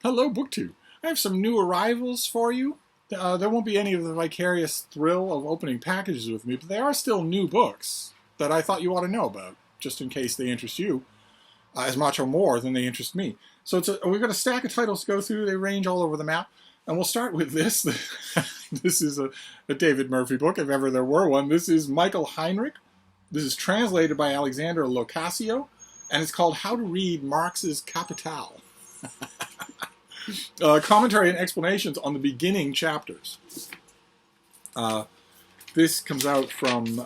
Hello, BookTube. I have some new arrivals for you. There won't be any of the vicarious thrill of opening packages with me, but there are still new books that I thought you ought to know about, just in case they interest you as much or more than they interest me. So we've got a stack of titles to go through. They range all over the map. And we'll start with this. This is a David Murphy book, if ever there were one. This is Michael Heinrich. This is translated by Alexander Locascio, and it's called How to Read Marx's Capital. Commentary and explanations on the beginning chapters. This comes out from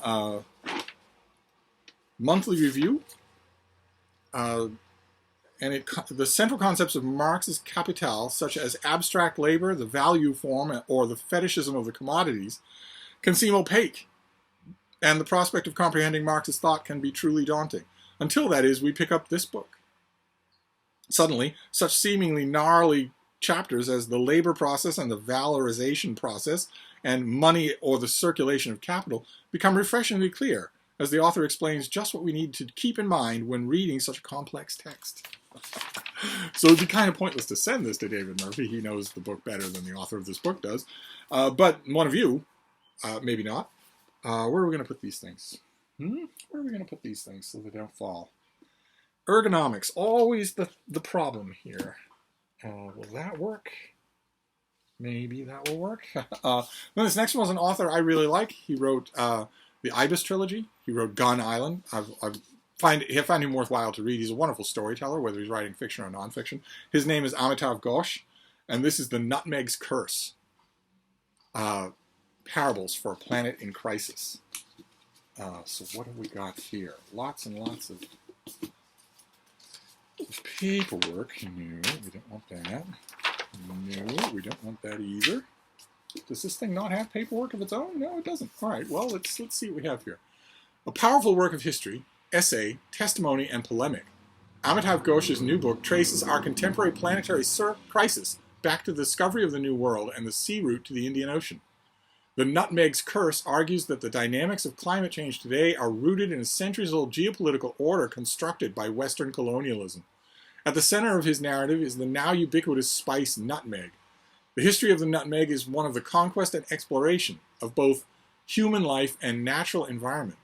Monthly Review. And the central concepts of Marx's Capital, such as abstract labor, the value form, or the fetishism of the commodities, can seem opaque. And the prospect of comprehending Marx's thought can be truly daunting. Until, that is, we pick up this book. Suddenly, such seemingly gnarly chapters as the labor process and the valorization process and money or the circulation of capital become refreshingly clear, as the author explains just what we need to keep in mind when reading such a complex text. So it'd be kind of pointless to send this to David Murphy. He knows the book better than the author of this book does. But one of you, maybe not. Where are we going to put these things? Where are we going to put these things so they don't fall? Ergonomics, always the problem here. Will that work? Maybe that will work. Then this next one is an author I really like. He wrote the Ibis trilogy. He wrote Gun Island. I find him worthwhile to read. He's a wonderful storyteller, whether he's writing fiction or nonfiction. His name is Amitav Ghosh, and this is the Nutmegs Curse. Parables for a Planet in Crisis. So what have we got here? Lots and lots of paperwork. No, we don't want that. No, we don't want that either. Does this thing not have paperwork of its own? No, it doesn't. All right, well, let's see what we have here. A powerful work of history, essay, testimony, and polemic. Amitav Ghosh's new book traces our contemporary planetary crisis back to the discovery of the New World and the sea route to the Indian Ocean. The Nutmegs Curse argues that the dynamics of climate change today are rooted in a centuries-old geopolitical order constructed by Western colonialism. At the center of his narrative is the now ubiquitous spice nutmeg. The history of the nutmeg is one of the conquest and exploration of both human life and natural environment.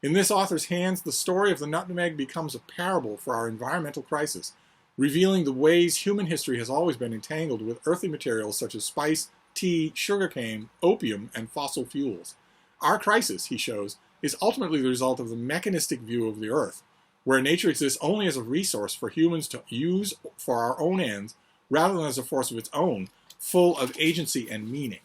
In this author's hands, the story of the nutmeg becomes a parable for our environmental crisis, revealing the ways human history has always been entangled with earthly materials such as spice, tea, sugarcane, opium, and fossil fuels. Our crisis, he shows, is ultimately the result of the mechanistic view of the earth, where nature exists only as a resource for humans to use for our own ends, rather than as a force of its own, full of agency and meaning.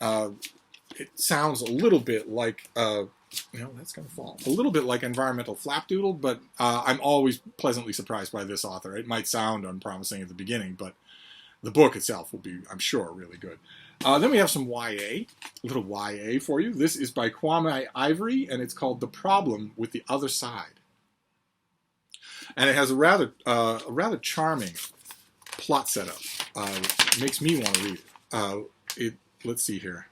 It sounds a little bit like, that's going to fall. A little bit like environmental flapdoodle, but I'm always pleasantly surprised by this author. It might sound unpromising at the beginning, but the book itself will be, I'm sure, really good. Then we have some YA, a little YA for you. This is by Kwame Ivory, and it's called The Problem with the Other Side. And it has a rather charming plot setup. Makes me want to read it. Let's see here.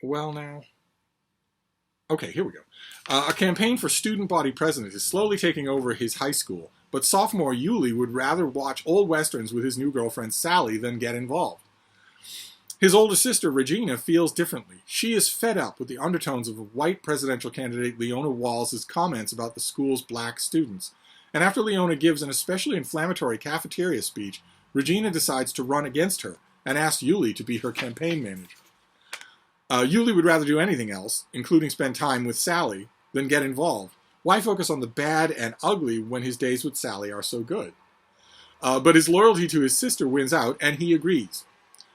Well now. Okay, here we go. A campaign for student body president is slowly taking over his high school, but sophomore Yuli would rather watch old westerns with his new girlfriend Sally than get involved. His older sister Regina feels differently. She is fed up with the undertones of white presidential candidate Leona Walls' comments about the school's black students. And after Leona gives an especially inflammatory cafeteria speech, Regina decides to run against her and asks Yuli to be her campaign manager. Yuli would rather do anything else, including spend time with Sally, than get involved. Why focus on the bad and ugly when his days with Sally are so good? But his loyalty to his sister wins out, and he agrees.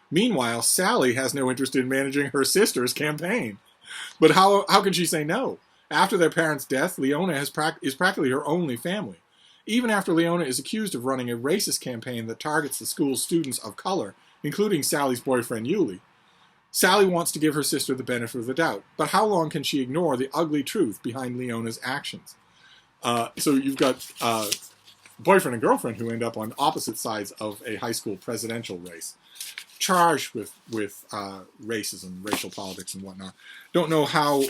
Meanwhile, Sally has no interest in managing her sister's campaign. But how can she say no? After their parents' death, Leona is practically her only family. Even after Leona is accused of running a racist campaign that targets the school's students of color, including Sally's boyfriend Yuli, Sally wants to give her sister the benefit of the doubt. But how long can she ignore the ugly truth behind Leona's actions? So you've got boyfriend and girlfriend who end up on opposite sides of a high school presidential race, charged with racism, racial politics, and whatnot. Don't know how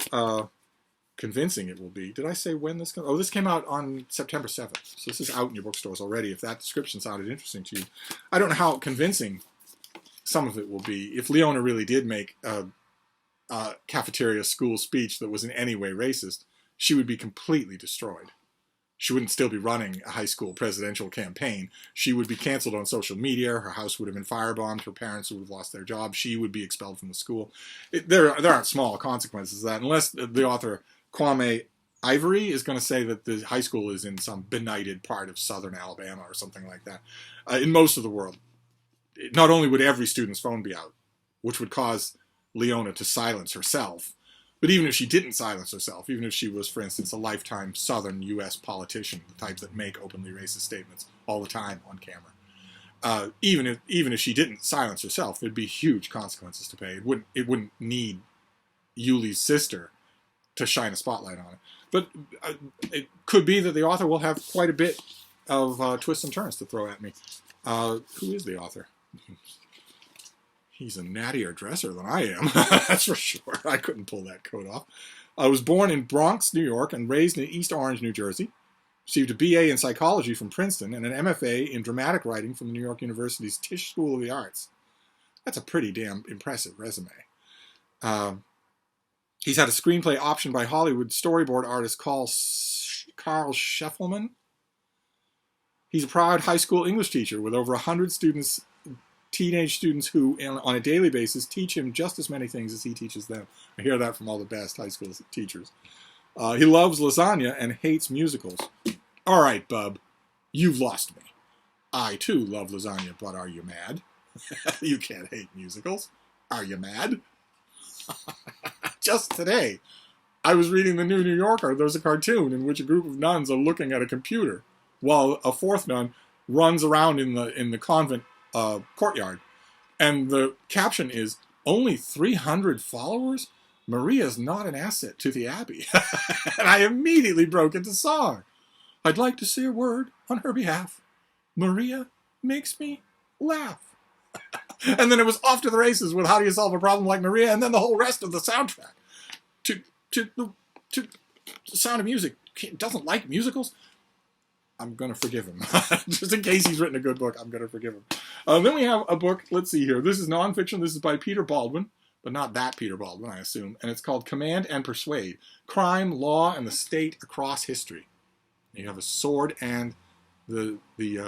convincing it will be. Did I say when this comes? Oh, this came out on September 7th. So this is out in your bookstores already, if that description sounded interesting to you. I don't know how convincing some of it will be. If Leona really did make a cafeteria school speech that was in any way racist, she would be completely destroyed. She wouldn't still be running a high school presidential campaign. She would be canceled on social media. Her house would have been firebombed. Her parents would have lost their job. She would be expelled from the school. There aren't small consequences of that, unless the author Kwame Ivory is going to say that the high school is in some benighted part of southern Alabama or something like that. In most of the world, not only would every student's phone be out, which would cause Leona to silence herself, but even if she didn't silence herself, even if she was, for instance, a lifetime southern U.S. politician, the types that make openly racist statements all the time on camera, even if she didn't silence herself, there'd be huge consequences to pay. It wouldn't need Yuli's sister to shine a spotlight on it. But it could be that the author will have quite a bit of twists and turns to throw at me. Who is the author? He's a nattier dresser than I am, that's for sure. I couldn't pull that coat off. I was born in Bronx, New York, and raised in East Orange, New Jersey. Received a BA in psychology from Princeton and an MFA in dramatic writing from the New York University's Tisch School of the Arts. That's a pretty damn impressive resume. He's had a screenplay optioned by Hollywood storyboard artist Carl Scheffelman. He's a proud high school English teacher with over 100 students, teenage students who, on a daily basis, teach him just as many things as he teaches them. I hear that from all the best high school teachers. He loves lasagna and hates musicals. All right, bub, you've lost me. I, too, love lasagna, but are you mad? You can't hate musicals. Are you mad? Just today, I was reading the New Yorker. There's a cartoon in which a group of nuns are looking at a computer while a fourth nun runs around in the convent courtyard. And the caption is, "Only 300 followers? Maria's not an asset to the Abbey." And I immediately broke into song. I'd like to say a word on her behalf. Maria makes me laugh. And then it was off to the races with How Do You Solve a Problem Like Maria, and then the whole rest of the soundtrack. To Sound of Music doesn't like musicals. I'm going to forgive him. Just in case he's written a good book, I'm going to forgive him. Then we have a book, let's see here. This is nonfiction. This is by Peter Baldwin, but not that Peter Baldwin, I assume. And it's called Command and Persuade, Crime, Law, and the State Across History. You have a sword and the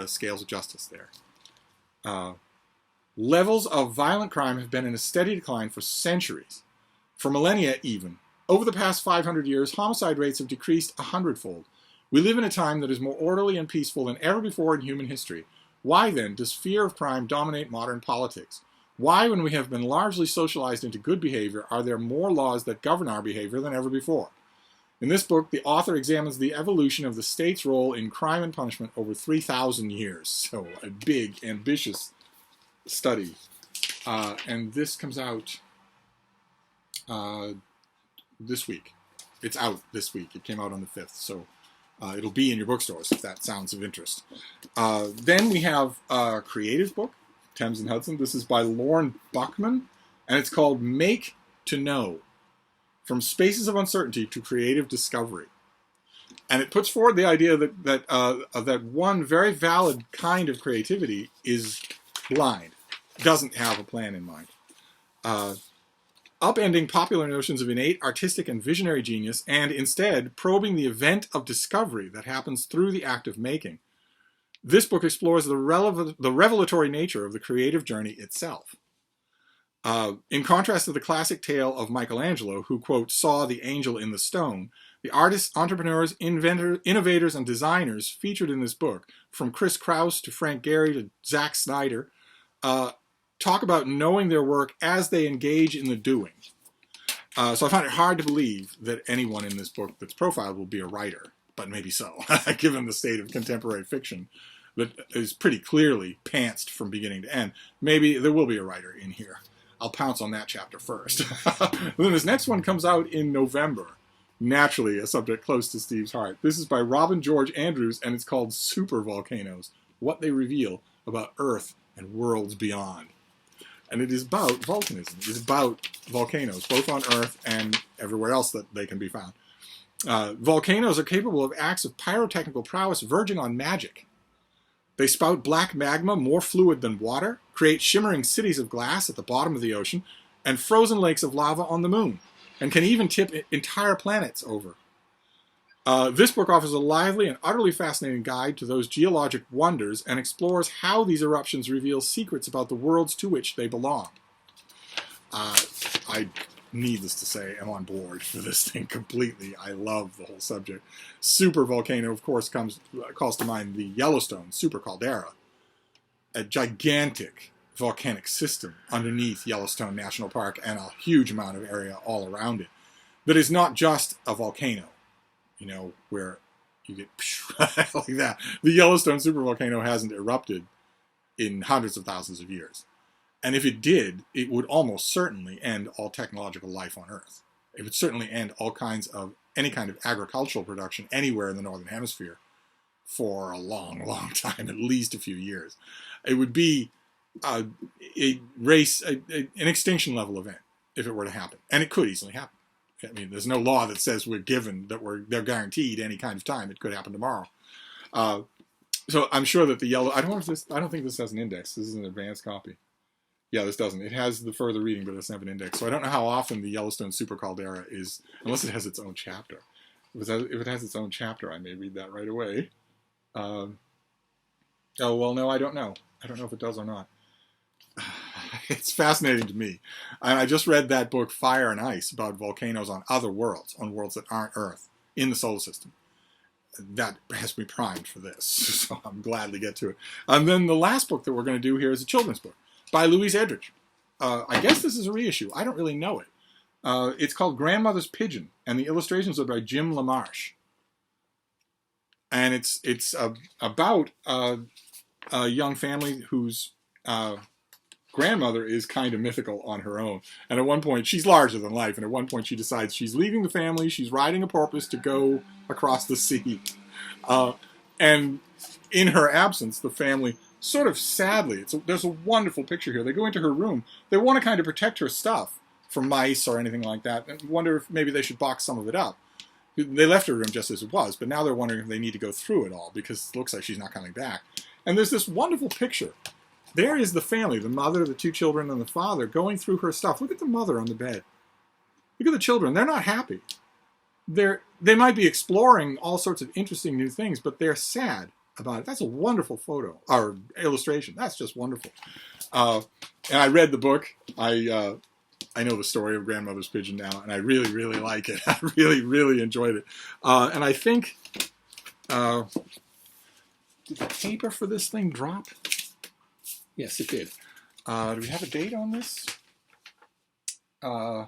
scales of justice there. Levels of violent crime have been in a steady decline for centuries, for millennia even. Over the past 500 years, homicide rates have decreased 100-fold. We live in a time that is more orderly and peaceful than ever before in human history. Why, then, does fear of crime dominate modern politics? Why, when we have been largely socialized into good behavior, are there more laws that govern our behavior than ever before? In this book, the author examines the evolution of the state's role in crime and punishment over 3,000 years. So, a big, ambitious study. And this comes out this week. It's out this week. It came out on the 5th, so it'll be in your bookstores if that sounds of interest. Then we have a creative book, Thames and Hudson. This is by Lauren Buckman, and it's called Make to Know, From Spaces of Uncertainty to Creative Discovery. And it puts forward the idea that one very valid kind of creativity is blind, doesn't have a plan in mind. Upending popular notions of innate artistic and visionary genius, and instead probing the event of discovery that happens through the act of making. This book explores the revelatory nature of the creative journey itself. In contrast to the classic tale of Michelangelo, who, quote, saw the angel in the stone, the artists, entrepreneurs, innovators, and designers featured in this book, from Chris Kraus to Frank Gehry to Zack Snyder, talk about knowing their work as they engage in the doing. So I find it hard to believe that anyone in this book that's profiled will be a writer, but maybe so, given the state of contemporary fiction that is pretty clearly pantsed from beginning to end. Maybe there will be a writer in here. I'll pounce on that chapter first. Then this next one comes out in November. Naturally, a subject close to Steve's heart. This is by Robin George Andrews, and it's called Super Volcanoes, What They Reveal About Earth and Worlds Beyond. And it is about volcanism. It is about volcanoes, both on Earth and everywhere else that they can be found. Volcanoes are capable of acts of pyrotechnical prowess verging on magic. They spout black magma more fluid than water, create shimmering cities of glass at the bottom of the ocean, and frozen lakes of lava on the moon, and can even tip entire planets over. This book offers a lively and utterly fascinating guide to those geologic wonders and explores how these eruptions reveal secrets about the worlds to which they belong. I, needless to say, am on board for this thing completely. I love the whole subject. Super volcano, of course, calls to mind the Yellowstone super caldera, a gigantic volcanic system underneath Yellowstone National Park and a huge amount of area all around it that is not just a volcano. You know, where you get like that. The Yellowstone supervolcano hasn't erupted in hundreds of thousands of years. And if it did, it would almost certainly end all technological life on Earth. It would certainly end all kinds of, any kind of agricultural production anywhere in the Northern Hemisphere for a long, long time, at least a few years. It would be an extinction level event if it were to happen. And it could easily happen. I mean, there's no law that says we're given that they're guaranteed any kind of time. It could happen tomorrow. So I'm sure that the yellow. I don't think this has an index. This is an advanced copy. Yeah, this doesn't. It has the further reading, but it doesn't have an index. So I don't know how often the Yellowstone super caldera is, unless it has its own chapter. If it has its own chapter, I may read that right away. Oh well, no, I don't know. I don't know if it does or not. It's fascinating to me. And I just read that book, Fire and Ice, about volcanoes on other worlds, on worlds that aren't Earth, in the solar system. That has me primed for this, so I'm glad to get to it. And then the last book that we're going to do here is a children's book by Louise Edridge. I guess this is a reissue. I don't really know it. It's called Grandmother's Pigeon, and the illustrations are by Jim LaMarche. And it's about a young family whose grandmother is kind of mythical on her own. And at one point, she's larger than life. And at one point, she decides she's leaving the family. She's riding a porpoise to go across the sea. And in her absence, the family sort of sadly, there's a wonderful picture here. They go into her room. They want to kind of protect her stuff from mice or anything like that. And wonder if maybe they should box some of it up. They left her room just as it was. But now they're wondering if they need to go through it all because it looks like she's not coming back. And there's this wonderful picture. There is the family, the mother, the two children, and the father going through her stuff. Look at the mother on the bed. Look at the children. They're not happy. They might be exploring all sorts of interesting new things, but they're sad about it. That's a wonderful photo, or illustration. That's just wonderful. And I read the book. I know the story of Grandmother's Pigeon now, and I really, really like it. I really, really enjoyed it. And I think, did the paper for this thing drop? Yes, it did. Do we have a date on this? No,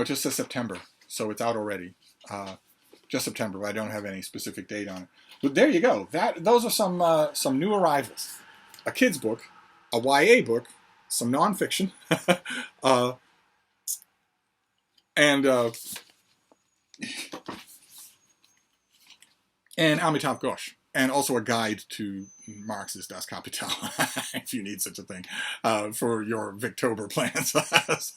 it just says September, so it's out already. Just September, but I don't have any specific date on it. But there you go. Those are some new arrivals. A kid's book, a YA book, some nonfiction, and Amitav Ghosh. And also a guide to Marx's Das Kapital, if you need such a thing, for your Victober plans.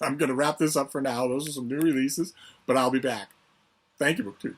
I'm going to wrap this up for now. Those are some new releases, but I'll be back. Thank you, BookTube.